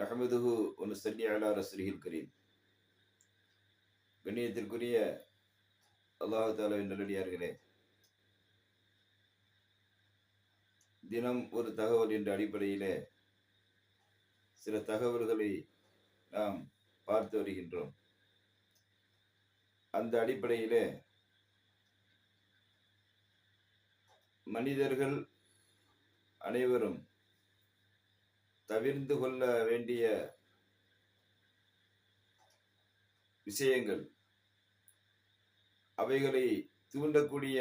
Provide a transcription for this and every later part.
நஹ்மதுஹு வ நுஸல்லி அலா ரசூலிஹில் கரீம். கண்ணியத்திற்குரிய அல்லாஹ் தஆலாவின் நல்லடியார்களே, தினம் ஒரு தகவல் என்ற அடிப்படையிலே சில தகவல்களை நாம் பார்த்து வருகின்றோம். அந்த அடிப்படையிலே மனிதர்கள் அனைவரும் தவிர்ந்து கொள்ள வேண்டிய விஷயங்கள், அவைகளை தூண்டக்கூடிய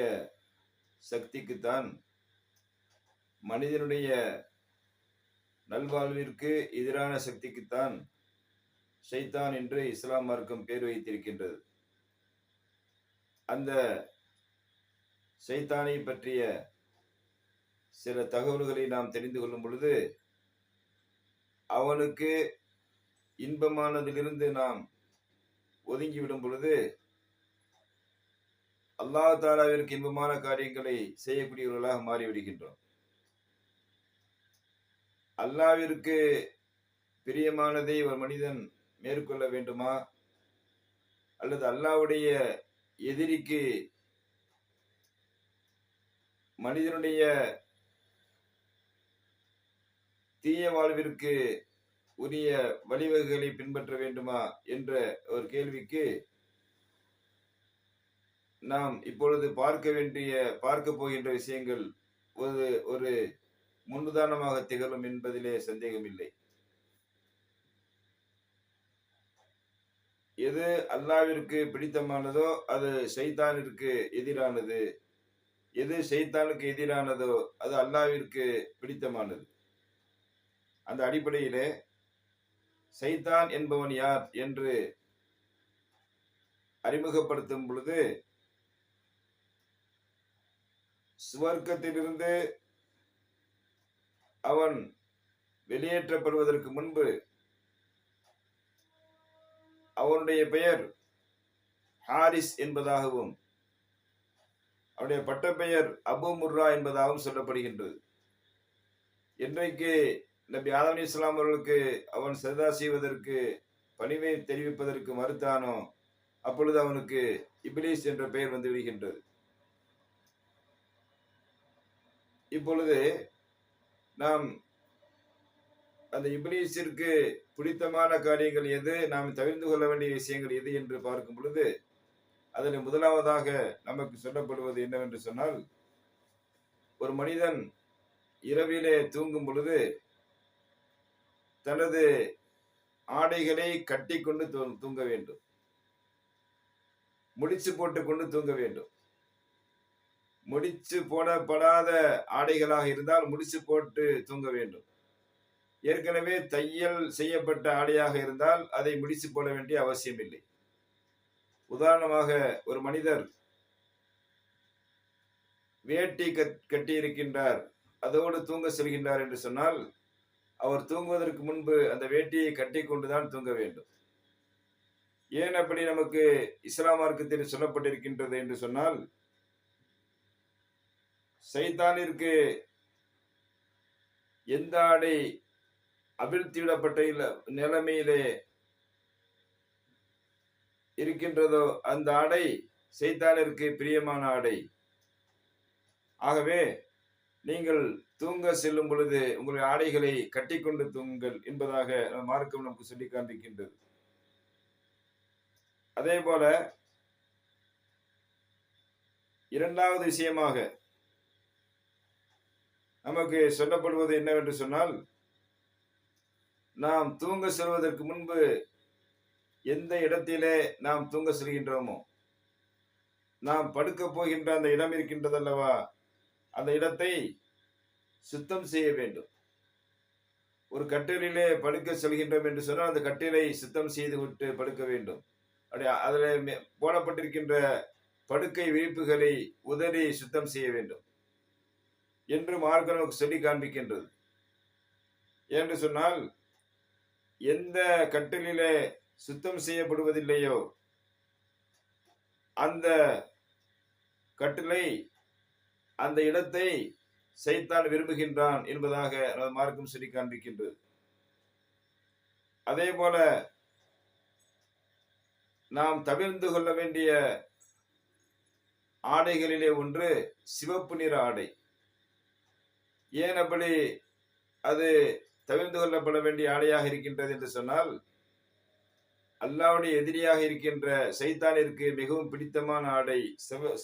சக்திக்குத்தான், மனிதனுடைய நல்வாழ்விற்கு எதிரான சக்திக்குத்தான் ஷைத்தான் என்று இஸ்லாம் மார்க்கம் பேர் வைத்திருக்கின்றது. அந்த ஷைத்தானை பற்றிய சில தகவல்களை நாம் தெரிந்து கொள்ளும் பொழுது, அவனுக்கு இன்பமானதிலிருந்து நாம் ஒதுங்கிவிடும் பொழுது, அல்லாஹ் தஆலாவிற்கு இன்பமான காரியங்களை செய்யக்கூடியவர்களாக மாறிவிடுகின்றோம். அல்லாஹ்விற்கு பிரியமானதை ஒரு மனிதன் மேற்கொள்ள வேண்டுமா, அல்லது அல்லாஹ்வுடைய எதிரிக்கு மனிதனுடைய தீய வாழ்விற்கு உரிய வழிவகைகளை பின்பற்ற வேண்டுமா என்ற ஒரு கேள்விக்கு நாம் இப்பொழுது பார்க்க போகின்ற விஷயங்கள் ஒரு முன்னுதாரணமாக திகழும் என்பதிலே சந்தேகமில்லை. எது அல்லாஹ்விற்கு பிடித்தமானதோ அது ஷைத்தானிற்கு எதிரானது, எது ஷைத்தானுக்கு எதிரானதோ அது அல்லாஹ்விற்கு பிடித்தமானது. அந்த அடிப்படையிலே ஷைத்தான் என்பவன் யார் என்று அறிமுகப்படுத்தும் பொழுது, சுவர்க்கத்திலிருந்து அவன் வெளியேற்றப்படுவதற்கு முன்பு அவனுடைய பெயர் ஹாரிஸ் என்பதாகவும், அவனுடைய பட்டப்பெயர் அபு முர்ரா என்பதாகவும் சொல்லப்படுகின்றது. இன்றைக்கு நபி ஆதம் அலைஹிஸ்ஸலாம் அவர்களுக்கு அவன் சஜதா செய்வதற்கு, பணிவை தெரிவிப்பதற்கு மறுத்தானோ, அப்பொழுது அவனுக்கு இப்லீஸ் என்ற பெயர் வந்து விடுகின்றது. இப்பொழுது நாம் அந்த இப்லீஸிற்கு பிடித்தமான காரியங்கள் எது, நாம் தவிர்த்து கொள்ள வேண்டிய விஷயங்கள் எது என்று பார்க்கும் பொழுது, அதில் முதலாவதாக நமக்கு சொல்லப்படுவது என்னவென்று சொன்னால், ஒரு மனிதன் இரவிலே தூங்கும் பொழுது தனது ஆடைகளை கட்டி கொண்டு தூங்க வேண்டும், முடிச்சு போட்டுக் கொண்டு தூங்க வேண்டும். முடிச்சு போடப்படாத ஆடைகளாக இருந்தால் முடிச்சு போட்டு தூங்க வேண்டும். ஏற்கனவே தையல் செய்யப்பட்ட ஆடையாக இருந்தால் அதை முடிச்சு போட வேண்டிய அவசியம் இல்லை. உதாரணமாக, ஒரு மனிதர் வேட்டி கட்டி இருக்கின்றார், அதோடு தூங்க செல்கின்றார் என்று சொன்னால், அவர் தூங்குவதற்கு முன்பு அந்த வேட்டியை கட்டி கொண்டுதான் தூங்க வேண்டும். ஏன் அப்படி நமக்கு இஸ்லாம் மார்க்கத்தில் சொல்லப்பட்டிருக்கின்றது என்று சொன்னால், ஷைத்தானிற்கு எந்த ஆடை அவிழ்த்திவிடப்பட்ட நிலைமையிலே இருக்கின்றதோ அந்த ஆடை ஷைத்தானிற்கு பிரியமான ஆடை. ஆகவே நீங்கள் தூங்க செல்லும் பொழுது உங்களுடைய ஆடைகளை கட்டிக்கொண்டு தூங்குங்கள் என்பதாக மார்க்கம் நமக்கு சொல்லி காண்பிக்கின்றது. அதே போல இரண்டாவது விஷயமாக நமக்கு சொல்லப்படுவது என்னவென்று சொன்னால், நாம் தூங்க செல்வதற்கு முன்பு எந்த இடத்திலே நாம் தூங்க செல்கின்றோமோ, நாம் படுக்க போகின்ற அந்த இடம் இருக்கின்றது அல்லவா, அந்த இடத்தை சுத்தம் செய்ய வேண்டும். ஒரு கட்டிலே படுக்க செல்கின்றோம் என்று சொன்னால் அந்த கட்டிலை சுத்தம் செய்து விட்டு படுக்க வேண்டும். அதில் போடப்பட்டிருக்கின்ற படுக்கை விரிப்புகளை உதறி சுத்தம் செய்ய வேண்டும் என்று மார்க்கம் நமக்கு சொல்லி காண்பிக்கின்றது. என்று சொன்னால், எந்த கட்டிலே சுத்தம் செய்யப்படுவதில்லையோ அந்த கட்டிலை, அந்த இடத்தை ஷைத்தான் விரும்புகின்றான் என்பதாக மார்க்கம் சொல்லி காண்பிக்கின்றது. அதே போல நாம் தவிர்ந்து கொள்ள வேண்டிய ஆடைகளிலே ஒன்று சிவப்பு நிற ஆடை. ஏன் அப்படி அது தவிர்த்து கொள்ளப்பட வேண்டிய ஆடையாக இருக்கின்றது என்று சொன்னால், அல்லாஹ்வுடைய எதிரியாக இருக்கின்ற சைத்தானிற்கு மிகவும் பிடித்தமான ஆடை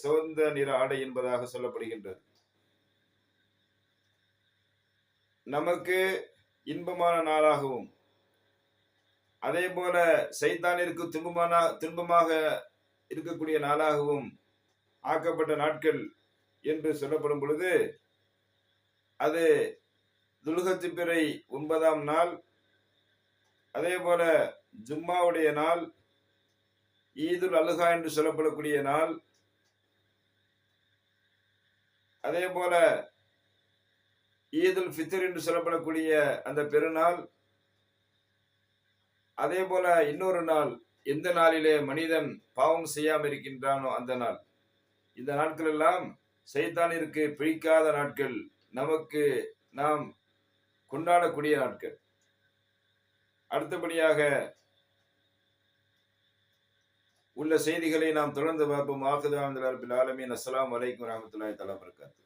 சிவந்த நிற ஆடை என்பதாக சொல்லப்படுகின்றது. நமக்கு இன்பமான நாளாகவும், அதே போல சைத்தானிற்கு துன்பமாக இருக்கக்கூடிய நாளாகவும் ஆக்கப்பட்ட நாட்கள் என்று சொல்லப்படும் பொழுது, அது துல்ஹஜ் பிறை 9ஆம் நாள், அதே போல ஜும்மாவுடைய நாள், ஈதுல் அல்ஹா என்று சொல்லப்படக்கூடிய நாள், அதே போல ஈதுல் ஃபித்ர் என்று சொல்லப்படக்கூடிய அந்த பெருநாள், அதே போல இன்னொரு நாள், எந்த நாளிலே மனிதன் பாவம் செய்யாமல் இருக்கின்றானோ அந்த நாள். இந்த நாட்கள் எல்லாம் சைத்தானிற்கு பிடிக்காத நாட்கள், நமக்கு நாம் கொண்டாடக்கூடிய நாட்கள். அடுத்தபடியாக உள்ள செய்திகளை நாம் தொடர்ந்து பார்ப்போம். ஆகிரு தாவானா அல்ஹம்துலில்லாஹி ரப்பில் ஆலமீன். அஸ்ஸலாமு அலைக்கும் வரஹ்மத்துல்லாஹி தஆலா வபரகாத்துஹு.